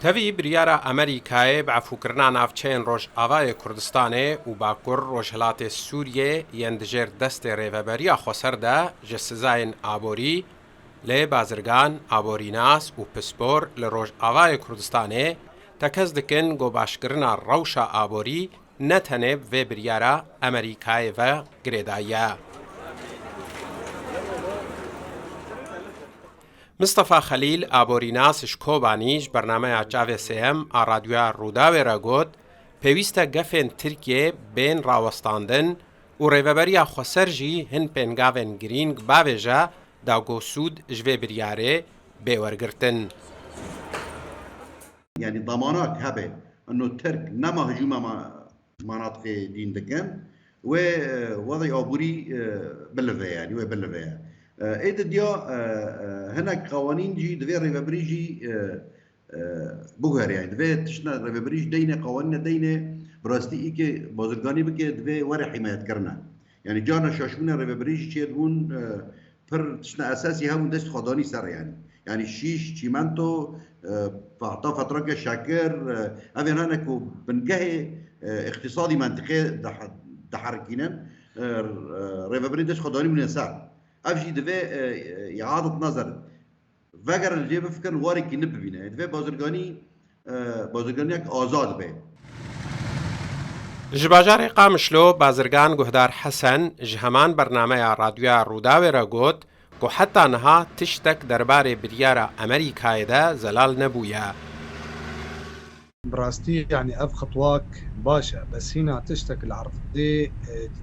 تەوی بریارە ئەمریکایە بەعفوکردنا ناوچەیەن ڕۆژئاوای کوردستانê û باکوور ڕۆژهەڵاتê Sûriyê yên dijêr destê rêveberiya Xweser de ji sizayên aborî lê bazirgan, aborînas û pispor li Rojavayê Kurdistanê tekez dikin got başkirina rewşa aborî ne tenê vê biryara Amerîkayê ve girêdayî ye. Mustafa Xelîl aborînas ji Kobanî ji bernameya Çavê Sêyem a radyoya Rûdawê re got pêwîst e gefên Tirkiyê bên rawestandin û rêveberiya Xweser jî hin pêngavên girîng bavêje dagot Sûd ji vê biryarê bêwergirtin. Yani ضمانات هبه انه ترك نما هجوم مناطق دين دكن ووضع عبوري بلفه يعني وبلفه ايد ديا هناك قوانين جي دفي ريفبري جي بوغر يعني دفي تشنا ريفبري دينه قوانين دينه براستي ايكي بازرگاني بك دفي ور حمايت کرنا يعني جانا شاشونه ريفبري جي بون پر تشنا اساسي هم دست خداني سر يعني شيش چيمنتو فعطا فترة شاكر أفين هناكو بنجاه اقتصادي منطقي دحركينا ريفابريدش خداني من الساعة أفجي دفع إعادة نظر فاجر اللي بفكر واري كي نب بينا دفع بازرگاني آزاد به ji bajarê Qamişlo bazirgan Guhdar Hesen ji heman bernameya radyoya Rûdawê re got ku heta niha tiştek derbarê biryara Amerîkayê de zelal nebûye. براستي يعني اف خطواك باشا بس هنا تشتك العرضي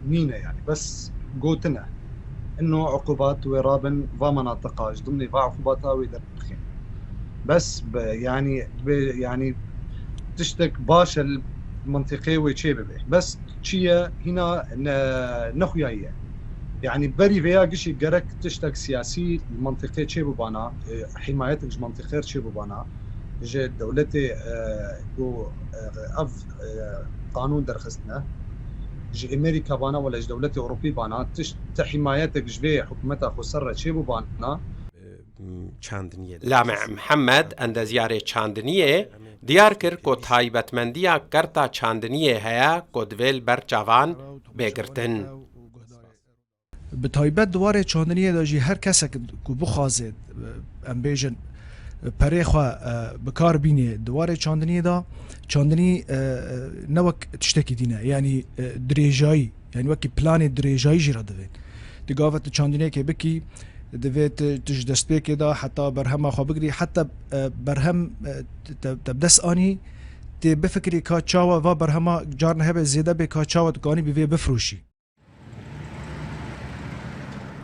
نينا يعني بس قوتنا انه عقوبات ورابن ومناطقاج ضمن عقوباتها ويدرخين بس يعني تشتك باشا المنطقه ويتشيبه بس تشيا هنا نخويا يعني بري فيها قشي قرك تشتك سياسي المنطقة تشيبو بانا حماية المنطقة تشيبو بانا جي دولتي اف قانون درخستنا جي امريكا بانا ولا جي دولتي اوروبي بانا حمايتك جبي حكومتها خسرة تشيبو بانا لامع محمد اندزیارê Çandiniyê diyar kir ku taybetmendiya kerta Çandiniyê heye ku divêl ber çavan bêgirtin. به تایبەت دوارێ چاندنیە داژی هەر کەسێک ku bixwazê em bêjin perê xwe bikar bînê duwarê çandiniyê da çandinî ne wek tiştekî dîne yanî dirêjayî yanî wekî planê dirêjayî jî re divê di gavet tu çandiniyekê bikî divê tu ji destpêkê da heta berhema xwe bigirî heta berhem te bi dest anî tê bifikirî ka çawa va berhema carne hebe zêde bê ka çawa tu kanî bi vê bifrûşî.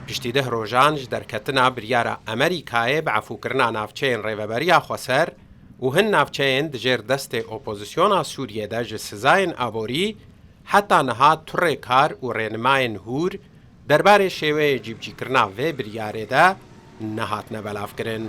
Piştîdeh rojan ji derketina biryara Amerîkayê biefûkirina navçeyên rêveberiya Xweser û hin navçeyên dijêr destê opozisyona Sûriyê de ji sizayên aborî heta niha turê kar û rênimayên hûr derbarê şêweyê cîbcîkirina vê biryarê de nehatine belavkirin.